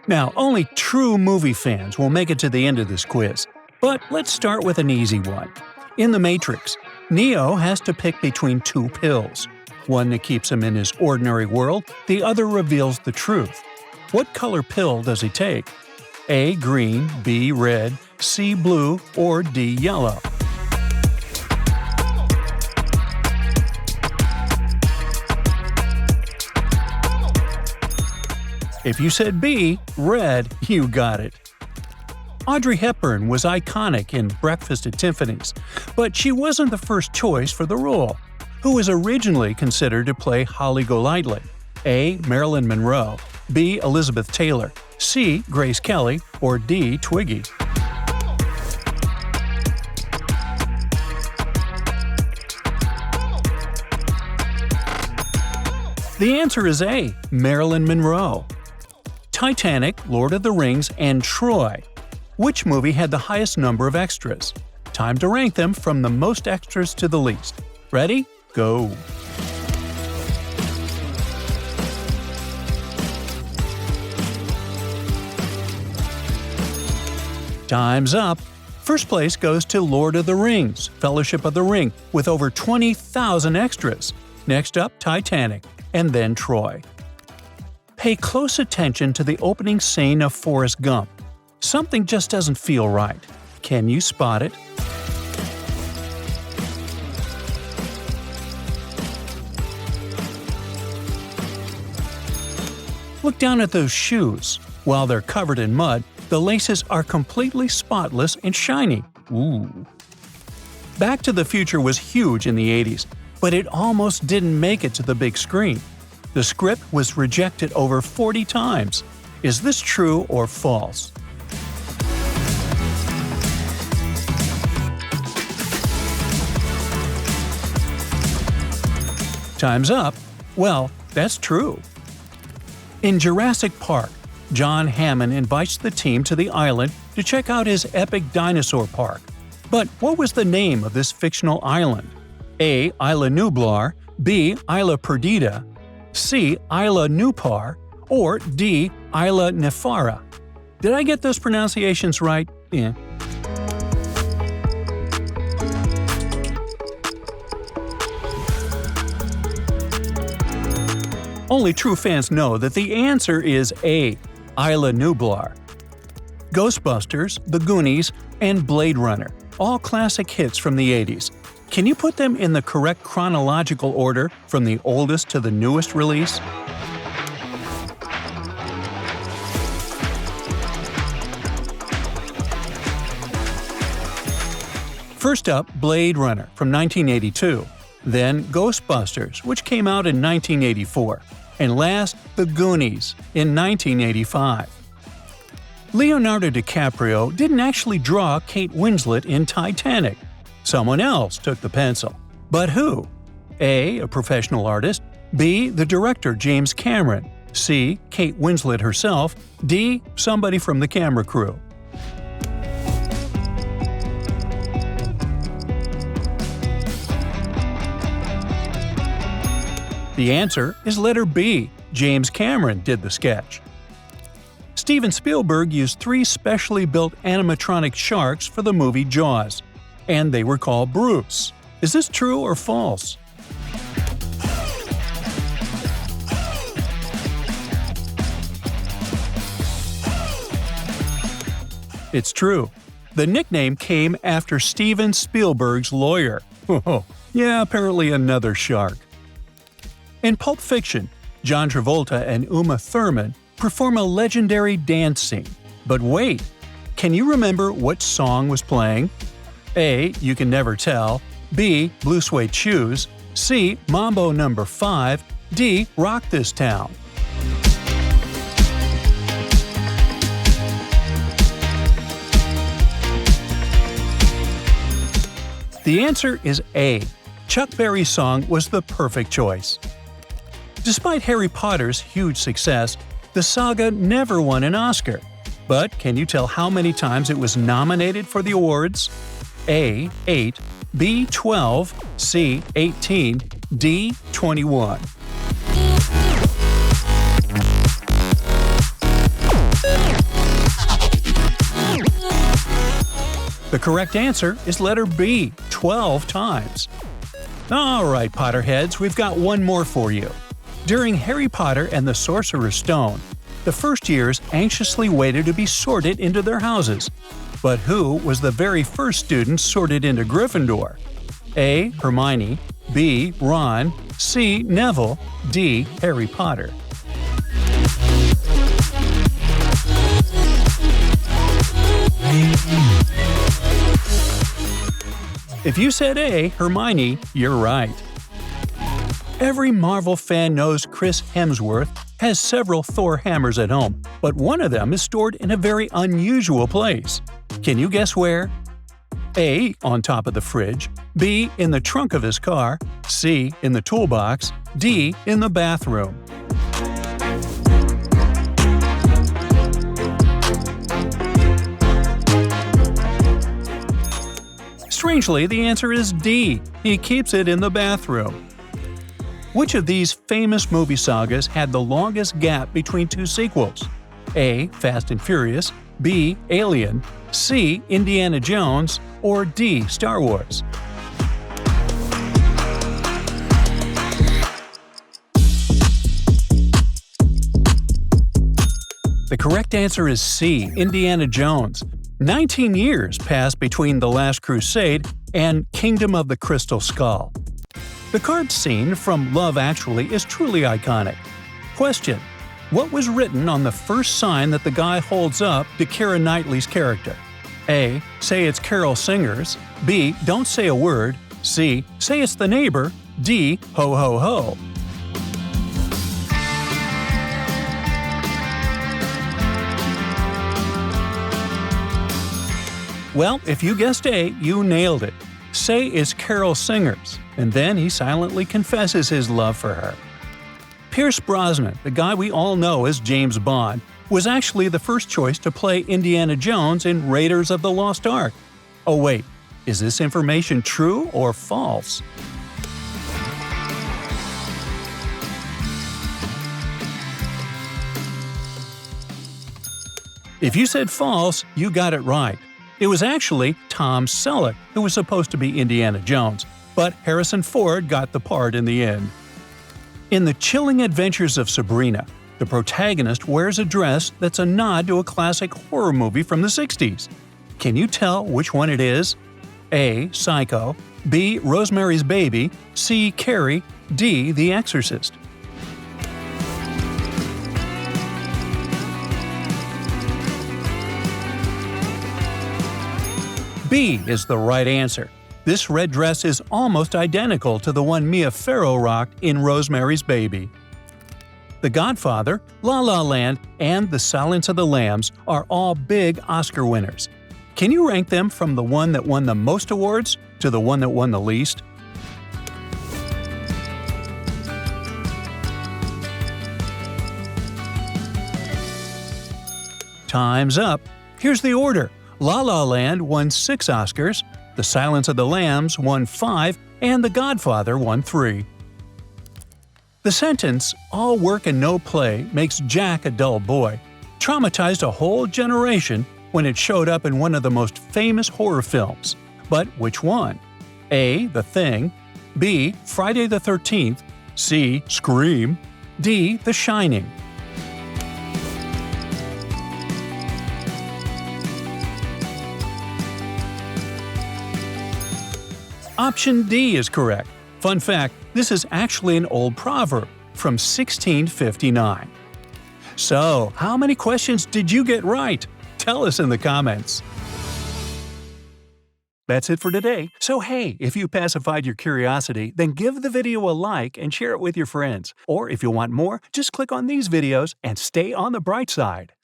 Now, only true movie fans will make it to the end of this quiz. But let's start with an easy one. In The Matrix, Neo has to pick between two pills. One that keeps him in his ordinary world, the other reveals the truth. What color pill does he take? A. Green, B. Red, C. Blue, or D. Yellow? If you said B, red, you got it. Audrey Hepburn was iconic in Breakfast at Tiffany's, but she wasn't the first choice for the role. Who was originally considered to play Holly Golightly? A. Marilyn Monroe, B. Elizabeth Taylor, C. Grace Kelly, or D. Twiggy? The answer is A. Marilyn Monroe. Titanic, Lord of the Rings, and Troy. Which movie had the highest number of extras? Time to rank them from the most extras to the least. Ready? Go! Time's up! First place goes to Lord of the Rings, Fellowship of the Ring, with over 20,000 extras. Next up, Titanic, and then Troy. Pay close attention to the opening scene of Forrest Gump. Something just doesn't feel right. Can you spot it? Look down at those shoes. While they're covered in mud, the laces are completely spotless and shiny. Ooh. Back to the Future was huge in the 80s, but it almost didn't make it to the big screen. The script was rejected over 40 times. Is this true or false? Time's up. Well, that's true. In Jurassic Park, John Hammond invites the team to the island to check out his epic dinosaur park. But what was the name of this fictional island? A. Isla Nublar, B. Isla Perdida, C. Isla Nupar, or D. Isla Nefara? Did I get those pronunciations right? Yeah. Only true fans know that the answer is A. Isla Nublar. Ghostbusters, The Goonies, and Blade Runner, all classic hits from the 80s. Can you put them in the correct chronological order from the oldest to the newest release? First up, Blade Runner from 1982, then Ghostbusters, which came out in 1984, and last, The Goonies in 1985. Leonardo DiCaprio didn't actually draw Kate Winslet in Titanic. Someone else took the pencil. But who? A. A professional artist, B. The director James Cameron, C. Kate Winslet herself, D. Somebody from the camera crew. The answer is letter B. James Cameron did the sketch. Steven Spielberg used 3 specially built animatronic sharks for the movie Jaws, and they were called Bruce. Is this true or false? It's true. The nickname came after Steven Spielberg's lawyer. Oh, yeah, apparently another shark. In Pulp Fiction, John Travolta and Uma Thurman perform a legendary dance scene. But wait, can you remember what song was playing? A. You Can Never Tell, B. Blue Suede Shoes, C. Mambo No. 5, D. Rock This Town. The answer is A. Chuck Berry's song was the perfect choice. Despite Harry Potter's huge success, the saga never won an Oscar. But can you tell how many times it was nominated for the awards? A. 8, B. 12, C. 18, D. 21. The correct answer is letter B, 12 times. Alright, Potterheads, we've got one more for you. During Harry Potter and the Sorcerer's Stone, the first years anxiously waited to be sorted into their houses. But who was the very first student sorted into Gryffindor? A. Hermione, B. Ron, C. Neville, D. Harry Potter. If you said A. Hermione, you're right. Every Marvel fan knows Chris Hemsworth has several Thor hammers at home, but one of them is stored in a very unusual place. Can you guess where? A. On top of the fridge, B. In the trunk of his car, C. In the toolbox, D. In the bathroom. Strangely, the answer is D. He keeps it in the bathroom. Which of these famous movie sagas had the longest gap between two sequels? A. Fast and Furious, B. Alien, C. Indiana Jones, or D. Star Wars? The correct answer is C. Indiana Jones. 19 years passed between The Last Crusade and Kingdom of the Crystal Skull. The card scene from Love Actually is truly iconic. Question: what was written on the first sign that the guy holds up to Keira Knightley's character? A. Say it's Carol Singers. B. Don't say a word. C. Say it's the neighbor. D. Ho ho ho. Well, if you guessed A, you nailed it. Say it's Carol Singers, and then he silently confesses his love for her. Pierce Brosnan, the guy we all know as James Bond, was actually the first choice to play Indiana Jones in Raiders of the Lost Ark. Oh wait, is this information true or false? If you said false, you got it right. It was actually Tom Selleck who was supposed to be Indiana Jones, but Harrison Ford got the part in the end. In The Chilling Adventures of Sabrina, the protagonist wears a dress that's a nod to a classic horror movie from the 60s. Can you tell which one it is? A. Psycho, B. Rosemary's Baby, C. Carrie, D. The Exorcist. B is the right answer. This red dress is almost identical to the one Mia Farrow rocked in Rosemary's Baby. The Godfather, La La Land, and The Silence of the Lambs are all big Oscar winners. Can you rank them from the one that won the most awards to the one that won the least? Time's up. Here's the order. La La Land won 6 Oscars, The Silence of the Lambs won 5, and The Godfather won 3. The sentence, "all work and no play makes Jack a dull boy," traumatized a whole generation when it showed up in one of the most famous horror films. But which one? A. The Thing, B. Friday the 13th, C. Scream, D. The Shining. Option D is correct. Fun fact, this is actually an old proverb from 1659. So, how many questions did you get right? Tell us in the comments. That's it for today. So hey, if you pacified your curiosity, then give the video a like and share it with your friends. Or if you want more, just click on these videos and stay on the bright side.